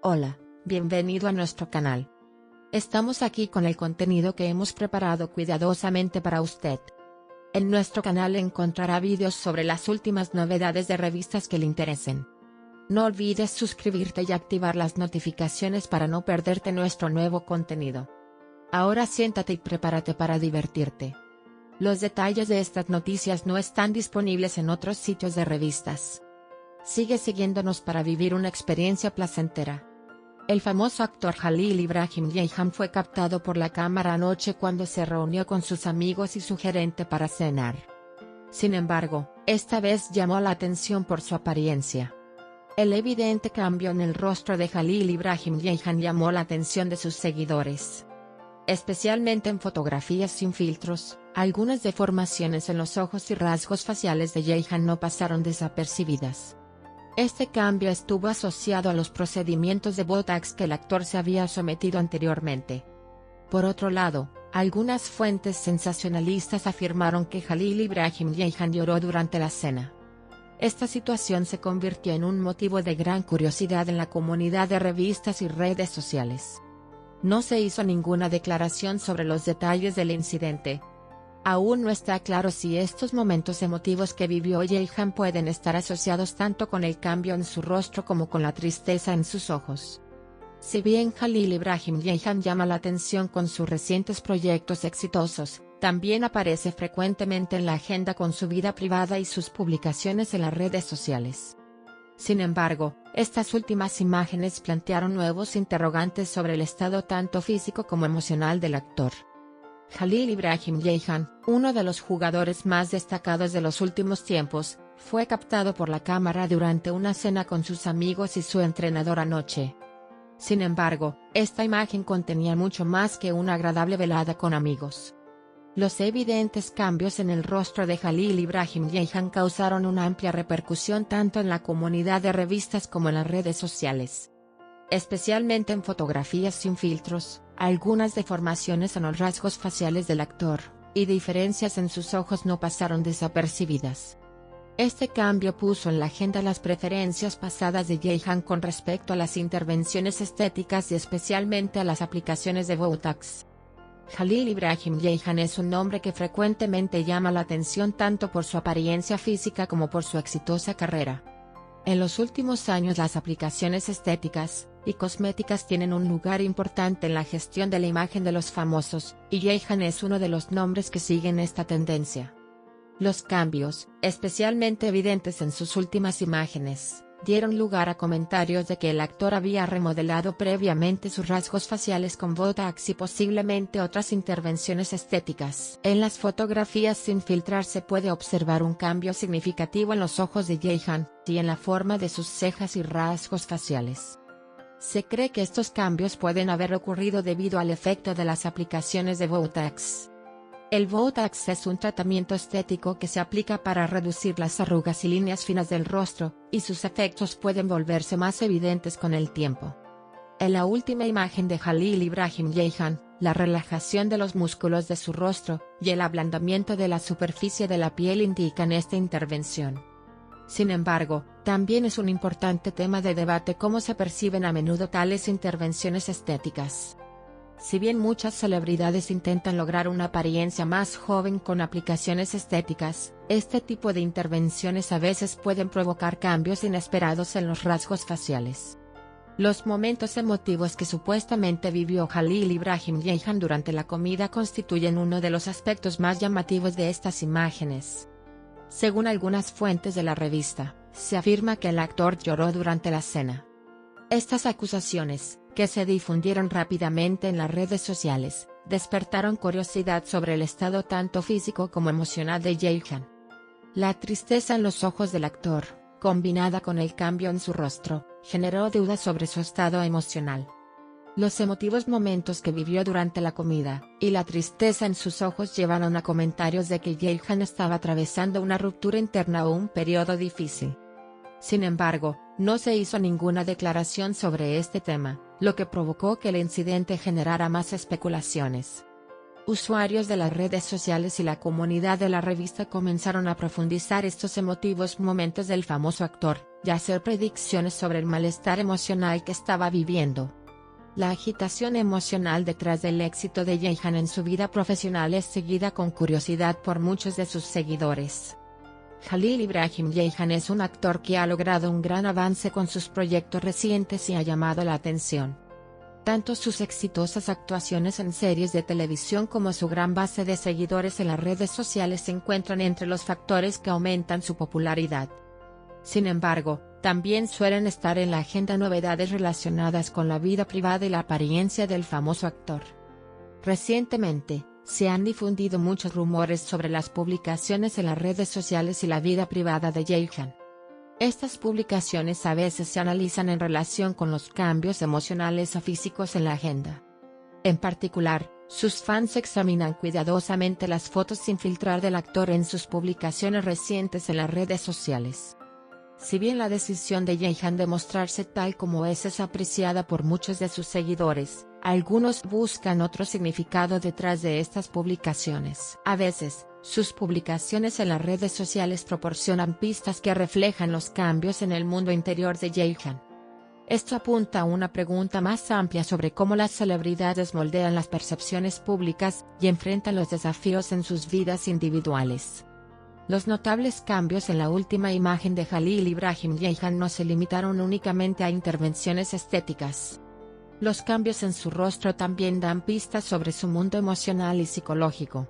Hola, bienvenido a nuestro canal. Estamos aquí con el contenido que hemos preparado cuidadosamente para usted. En nuestro canal encontrará vídeos sobre las últimas novedades de revistas que le interesen. No olvides suscribirte y activar las notificaciones para no perderte nuestro nuevo contenido. Ahora siéntate y prepárate para divertirte. Los detalles de estas noticias no están disponibles en otros sitios de revistas. Sigue siguiéndonos para vivir una experiencia placentera. El famoso actor Jalil Ibrahim Ceyhan fue captado por la cámara anoche cuando se reunió con sus amigos y su gerente para cenar. Sin embargo, esta vez llamó la atención por su apariencia. El evidente cambio en el rostro de Jalil Ibrahim Ceyhan llamó la atención de sus seguidores. Especialmente en fotografías sin filtros, algunas deformaciones en los ojos y rasgos faciales de Ceyhan no pasaron desapercibidas. Este cambio estuvo asociado a los procedimientos de Botox que el actor se había sometido anteriormente. Por otro lado, algunas fuentes sensacionalistas afirmaron que Jalil Ibrahim Ceyhan lloró durante la cena. Esta situación se convirtió en un motivo de gran curiosidad en la comunidad de revistas y redes sociales. No se hizo ninguna declaración sobre los detalles del incidente. Aún no está claro si estos momentos emotivos que vivió Ceyhan pueden estar asociados tanto con el cambio en su rostro como con la tristeza en sus ojos. Si bien Jalil Ibrahim Ceyhan llama la atención con sus recientes proyectos exitosos, también aparece frecuentemente en la agenda con su vida privada y sus publicaciones en las redes sociales. Sin embargo, estas últimas imágenes plantearon nuevos interrogantes sobre el estado tanto físico como emocional del actor. Jalil Ibrahim Ceyhan, uno de los jugadores más destacados de los últimos tiempos, fue captado por la cámara durante una cena con sus amigos y su entrenador anoche. Sin embargo, esta imagen contenía mucho más que una agradable velada con amigos. Los evidentes cambios en el rostro de Jalil Ibrahim Ceyhan causaron una amplia repercusión tanto en la comunidad de revistas como en las redes sociales. Especialmente en fotografías sin filtros, algunas deformaciones en los rasgos faciales del actor, y diferencias en sus ojos no pasaron desapercibidas. Este cambio puso en la agenda las preferencias pasadas de Ceyhan con respecto a las intervenciones estéticas y especialmente a las aplicaciones de Botox. Jalil Ibrahim Ceyhan es un nombre que frecuentemente llama la atención tanto por su apariencia física como por su exitosa carrera. En los últimos años las aplicaciones estéticas y cosméticas tienen un lugar importante en la gestión de la imagen de los famosos, y Ceyhan es uno de los nombres que siguen esta tendencia. Los cambios, especialmente evidentes en sus últimas imágenes, dieron lugar a comentarios de que el actor había remodelado previamente sus rasgos faciales con Botox y posiblemente otras intervenciones estéticas. En las fotografías sin filtrar se puede observar un cambio significativo en los ojos de Ceyhan, y en la forma de sus cejas y rasgos faciales. Se cree que estos cambios pueden haber ocurrido debido al efecto de las aplicaciones de Botox. El Botox es un tratamiento estético que se aplica para reducir las arrugas y líneas finas del rostro, y sus efectos pueden volverse más evidentes con el tiempo. En la última imagen de Jalil Ibrahim Ceyhan, la relajación de los músculos de su rostro, y el ablandamiento de la superficie de la piel indican esta intervención. Sin embargo, también es un importante tema de debate cómo se perciben a menudo tales intervenciones estéticas. Si bien muchas celebridades intentan lograr una apariencia más joven con aplicaciones estéticas, este tipo de intervenciones a veces pueden provocar cambios inesperados en los rasgos faciales. Los momentos emotivos que supuestamente vivió Jalil Ibrahim Ceyhan durante la comida constituyen uno de los aspectos más llamativos de estas imágenes. Según algunas fuentes de la revista, se afirma que el actor lloró durante la cena. Estas acusaciones, que se difundieron rápidamente en las redes sociales, despertaron curiosidad sobre el estado tanto físico como emocional de Ceyhan. La tristeza en los ojos del actor, combinada con el cambio en su rostro, generó dudas sobre su estado emocional. Los emotivos momentos que vivió durante la comida, y la tristeza en sus ojos llevaron a comentarios de que Ceyhan estaba atravesando una ruptura interna o un periodo difícil. Sin embargo, no se hizo ninguna declaración sobre este tema, lo que provocó que el incidente generara más especulaciones. Usuarios de las redes sociales y la comunidad de la revista comenzaron a profundizar estos emotivos momentos del famoso actor, y hacer predicciones sobre el malestar emocional que estaba viviendo. La agitación emocional detrás del éxito de Jahan en su vida profesional es seguida con curiosidad por muchos de sus seguidores. Jalil Ibrahim Jahan es un actor que ha logrado un gran avance con sus proyectos recientes y ha llamado la atención. Tanto sus exitosas actuaciones en series de televisión como su gran base de seguidores en las redes sociales se encuentran entre los factores que aumentan su popularidad. Sin embargo, también suelen estar en la agenda novedades relacionadas con la vida privada y la apariencia del famoso actor. Recientemente, se han difundido muchos rumores sobre las publicaciones en las redes sociales y la vida privada de Jahan. Estas publicaciones a veces se analizan en relación con los cambios emocionales o físicos en la agenda. En particular, sus fans examinan cuidadosamente las fotos sin filtrar del actor en sus publicaciones recientes en las redes sociales. Si bien la decisión de Jahan de mostrarse tal como es apreciada por muchos de sus seguidores, algunos buscan otro significado detrás de estas publicaciones. A veces, sus publicaciones en las redes sociales proporcionan pistas que reflejan los cambios en el mundo interior de Jahan. Esto apunta a una pregunta más amplia sobre cómo las celebridades moldean las percepciones públicas y enfrentan los desafíos en sus vidas individuales. Los notables cambios en la última imagen de Jalil Ibrahim Jahan no se limitaron únicamente a intervenciones estéticas. Los cambios en su rostro también dan pistas sobre su mundo emocional y psicológico.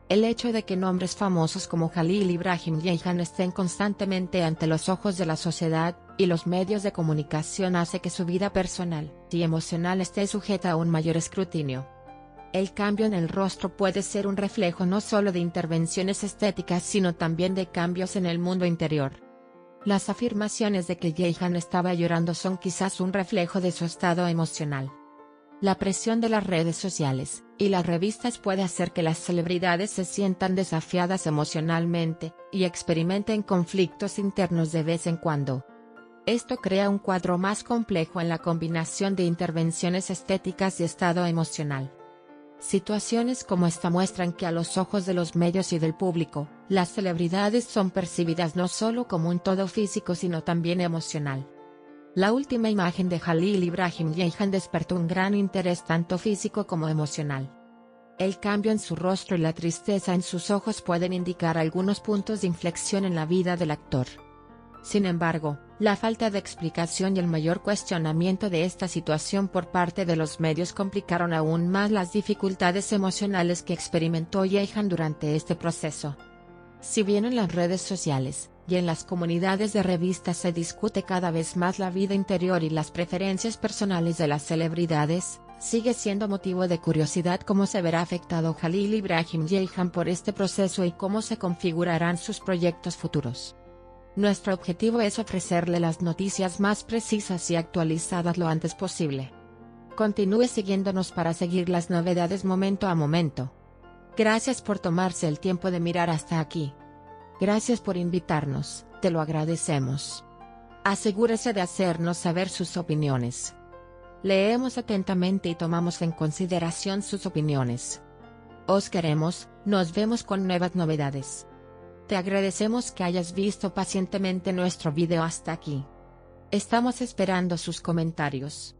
El hecho de que nombres famosos como Jalil Ibrahim Jahan estén constantemente ante los ojos de la sociedad y los medios de comunicación hace que su vida personal y emocional esté sujeta a un mayor escrutinio. El cambio en el rostro puede ser un reflejo no solo de intervenciones estéticas sino también de cambios en el mundo interior. Las afirmaciones de que Jahan estaba llorando son quizás un reflejo de su estado emocional. La presión de las redes sociales y las revistas puede hacer que las celebridades se sientan desafiadas emocionalmente y experimenten conflictos internos de vez en cuando. Esto crea un cuadro más complejo en la combinación de intervenciones estéticas y estado emocional. Situaciones como esta muestran que a los ojos de los medios y del público, las celebridades son percibidas no solo como un todo físico sino también emocional. La última imagen de Jalil Ibrahim Jahan despertó un gran interés tanto físico como emocional. El cambio en su rostro y la tristeza en sus ojos pueden indicar algunos puntos de inflexión en la vida del actor. Sin embargo, la falta de explicación y el mayor cuestionamiento de esta situación por parte de los medios complicaron aún más las dificultades emocionales que experimentó Jahan durante este proceso. Si bien en las redes sociales y en las comunidades de revistas se discute cada vez más la vida interior y las preferencias personales de las celebridades, sigue siendo motivo de curiosidad cómo se verá afectado Jalil Ibrahim Jahan por este proceso y cómo se configurarán sus proyectos futuros. Nuestro objetivo es ofrecerle las noticias más precisas y actualizadas lo antes posible. Continúe siguiéndonos para seguir las novedades momento a momento. Gracias por tomarse el tiempo de mirar hasta aquí. Gracias por invitarnos, te lo agradecemos. Asegúrese de hacernos saber sus opiniones. Leemos atentamente y tomamos en consideración sus opiniones. Os queremos, nos vemos con nuevas novedades. Te agradecemos que hayas visto pacientemente nuestro video hasta aquí. Estamos esperando sus comentarios.